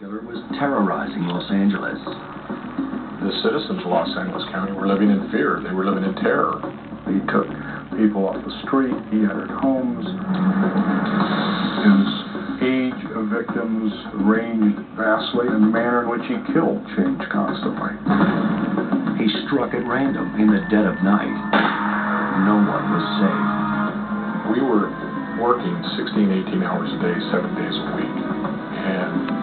Killer was terrorizing Los Angeles. The citizens of Los Angeles County were living in fear. They were living in terror. He took people off the street. He entered homes. His age of victims ranged vastly, and the manner in which he killed changed constantly. He struck at random in the dead of night. No one was safe. We were working 16, 18 hours a day, 7 days a week, and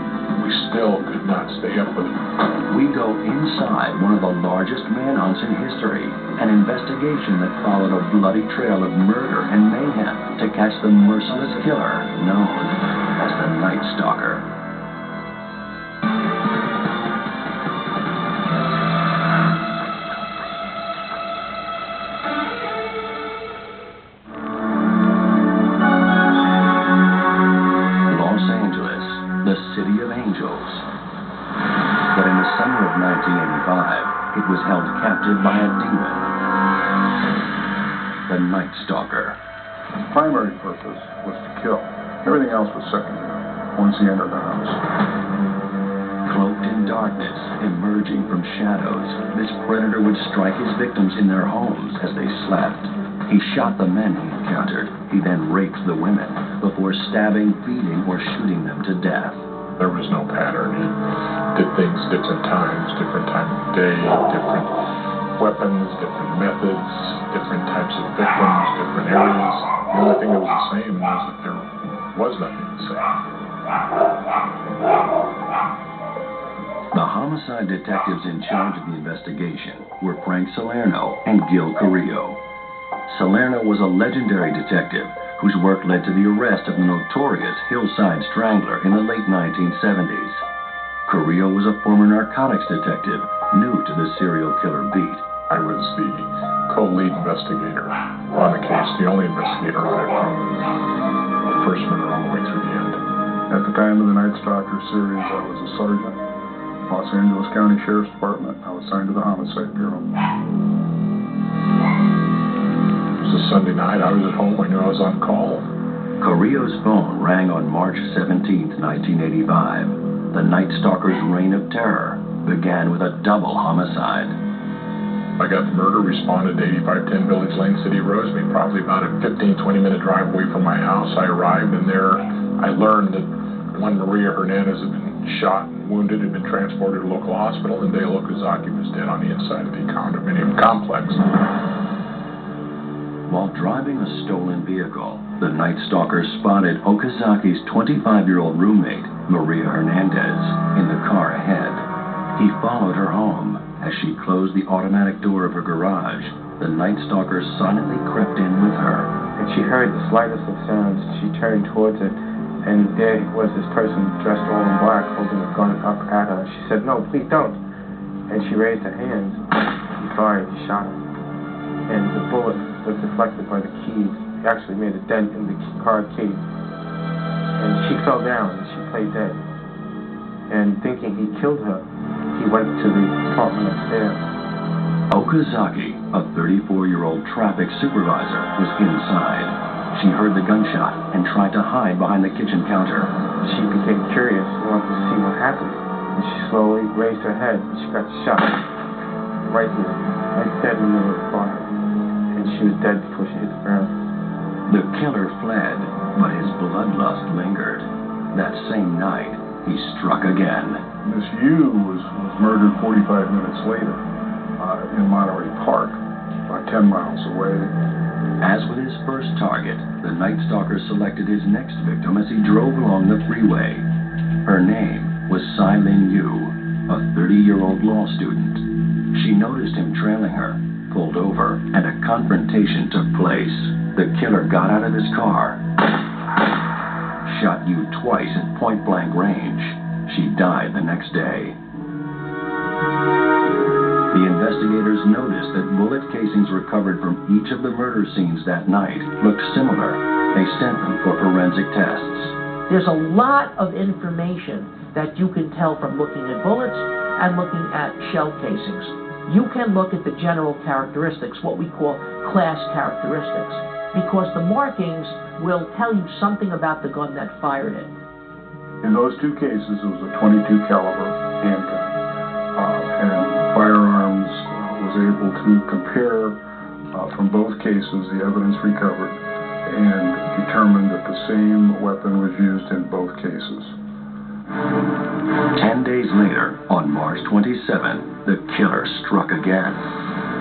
we still could not stay up with him. We go inside one of the largest manhunts in history, an investigation that followed a bloody trail of murder and mayhem to catch the merciless killer known as the Night Stalker. Los Angeles, the city of angels. But in the summer of 1985, it was held captive by a demon, the Night Stalker. His primary purpose was to kill. Everything else was secondary once he entered the house. Cloaked in darkness, emerging from shadows, this predator would strike his victims in their homes as they slept. He shot the men he encountered. He then raped the women before stabbing, beating, or shooting them to death. There was no pattern. He did things different times, different time of day, different weapons, different methods, different types of victims, different areas. The only thing that was the same was that there was nothing the same. The homicide detectives in charge of the investigation were Frank Salerno and Gil Carrillo. Salerno was a legendary detective whose work led to the arrest of the notorious Hillside Strangler in the late 1970s. Carrillo was a former narcotics detective new to the serial killer beat. I was the co-lead investigator on the case, the only investigator on it from the first murder all the way through the end. At the time of the Night Stalker series, I was a sergeant. Los Angeles County Sheriff's Department. I was assigned to the Homicide Bureau. It was a Sunday night. I was at home. I knew I was on call. Carrillo's phone rang on March 17, 1985. The Night Stalker's reign of terror began with a double homicide. I got the murder, responded to 8510 Village Lane, City of Rosemead, probably about a 15-20-minute drive away from my house. I arrived, and there I learned that one Maria Hernandez had been shot and wounded, had been transported to a local hospital, and Dale Okazaki was dead on the inside of the condominium complex. While driving a stolen vehicle, the Night Stalker spotted Okazaki's 25-year-old roommate, Maria Hernandez, in the car ahead. He followed her home. As she closed the automatic door of her garage, the Night Stalker silently crept in with her. And she heard the slightest of sounds. She turned towards it, and there was this person dressed all in black holding a gun up at her. She said, "No, please don't." And she raised her hands. He fired. He shot her. And the bullet was deflected by the keys. It actually made a dent in the car key. And she fell down, and she played dead. And thinking he killed her, he went to the apartment upstairs. Okazaki, a 34-year-old traffic supervisor, was inside. She heard the gunshot and tried to hide behind the kitchen counter. She became curious and wanted to see what happened. And she slowly raised her head, and she got shot right here, right dead in the middle of the fire. And she was dead before she hit the ground. The killer fled, but his bloodlust lingered. That same night, he struck again. Miss Yu was murdered 45 minutes later in Monterey Park, about 10 miles away. As with his first target, the Night Stalker selected his next victim as he drove along the freeway. Her name was Silin Yu, a 30-year-old law student. She noticed him trailing her, pulled over, and a confrontation took place. The killer got out of his car, shot Yu twice at point-blank range. She died the next day. The investigators noticed that bullet casings recovered from each of the murder scenes that night looked similar. They sent them for forensic tests. There's a lot of information that you can tell from looking at bullets and looking at shell casings. You can look at the general characteristics, what we call class characteristics, because the markings will tell you something about the gun that fired it. In those two cases, it was a .22 caliber handgun, and firearms was able to compare from both cases the evidence recovered and determined that the same weapon was used in both cases. 10 days later, on March 27, the killer struck again.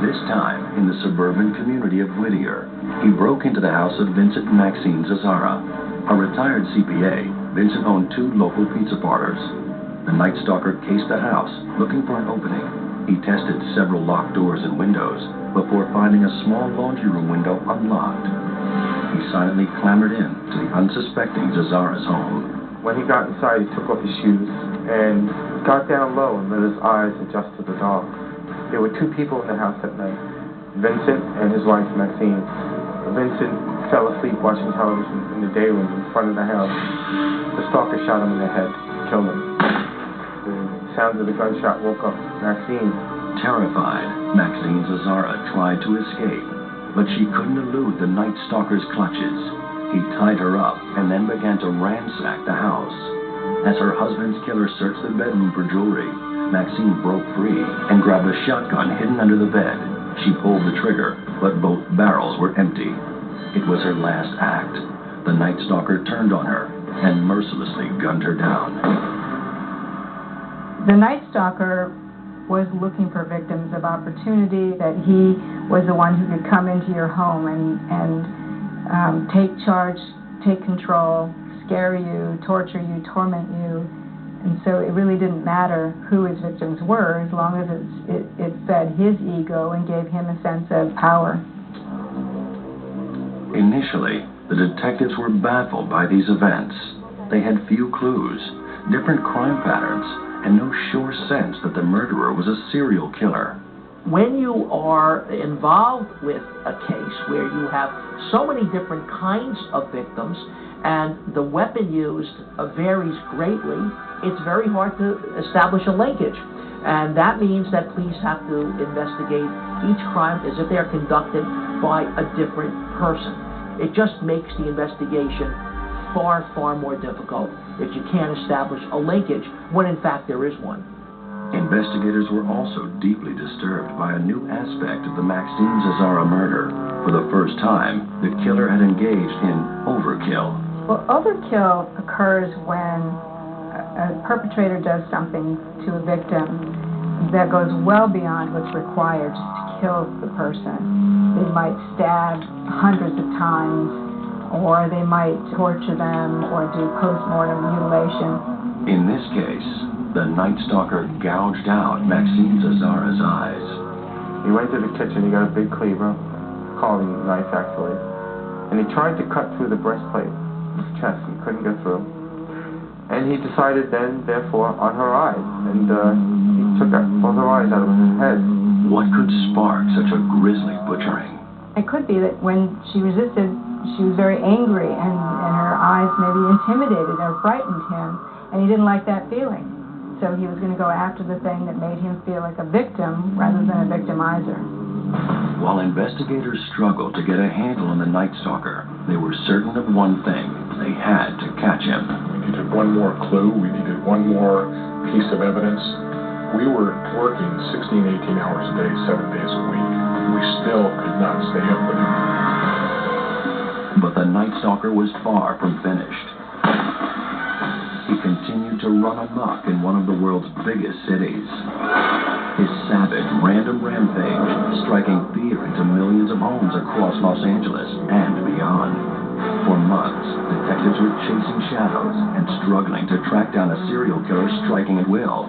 This time in the suburban community of Whittier. He broke into the house of Vincent and Maxine Zazzara. A retired CPA, Vincent owned 2 local pizza parlors. The Night Stalker cased the house, looking for an opening. He tested several locked doors and windows before finding a small laundry room window unlocked. He silently clambered in to the unsuspecting Zazzara's home. When he got inside, he took off his shoes and got down low and let his eyes adjust to the dark. There were 2 people in the house that night, Vincent and his wife, Maxine. Vincent fell asleep watching television in the day room in front of the house. The stalker shot him in the head, killed him. The sound of the gunshot woke up Maxine. Terrified, Maxine Zazzara tried to escape, but she couldn't elude the Night Stalker's clutches. He tied her up and then began to ransack the house. As her husband's killer searched the bedroom for jewelry, Maxine broke free and grabbed a shotgun hidden under the bed. She pulled the trigger, but both barrels were empty. It was her last act. The Night Stalker turned on her and mercilessly gunned her down. The Night Stalker was looking for victims of opportunity, that he was the one who could come into your home and take charge, take control, scare you, torture you, torment you. And so it really didn't matter who his victims were, as long as it fed his ego and gave him a sense of power. Initially, the detectives were baffled by these events. They had few clues, different crime patterns, and no sure sense that the murderer was a serial killer. When you are involved with a case where you have so many different kinds of victims and the weapon used varies greatly, it's very hard to establish a linkage. And that means that police have to investigate each crime as if they are conducted by a different person. It just makes the investigation far, far more difficult if you can't establish a linkage when in fact there is one. Investigators were also deeply disturbed by a new aspect of the Maxine Zazzara murder. For the first time, the killer had engaged in overkill. Well, overkill occurs when a perpetrator does something to a victim that goes well beyond what's required just to kill the person. They might stab hundreds of times, or they might torture them, or do post-mortem mutilation. In this case, the Night Stalker gouged out Maxine Zazzara's eyes. He went to the kitchen, he got a big cleaver, carving knife actually, and he tried to cut through the breastplate of his chest. He couldn't get through. And he decided then, therefore, on her eyes, and he took both her eyes out of her head. What could spark such a grisly butchering? It could be that when she resisted, she was very angry, and her eyes maybe intimidated or frightened him, and he didn't like that feeling. So he was going to go after the thing that made him feel like a victim rather than a victimizer. While investigators struggled to get a handle on the Night Stalker, they were certain of one thing: they had to catch him. We needed one more clue. We needed one more piece of evidence. We were working 16, 18 hours a day, 7 days a week. We still could not stay up with him. But the Night Stalker was far from finished. He continued to run amok in one of the world's biggest cities. His savage, random rampage striking fear into millions of homes across Los Angeles and beyond. For months, detectives were chasing shadows and struggling to track down a serial killer striking at will.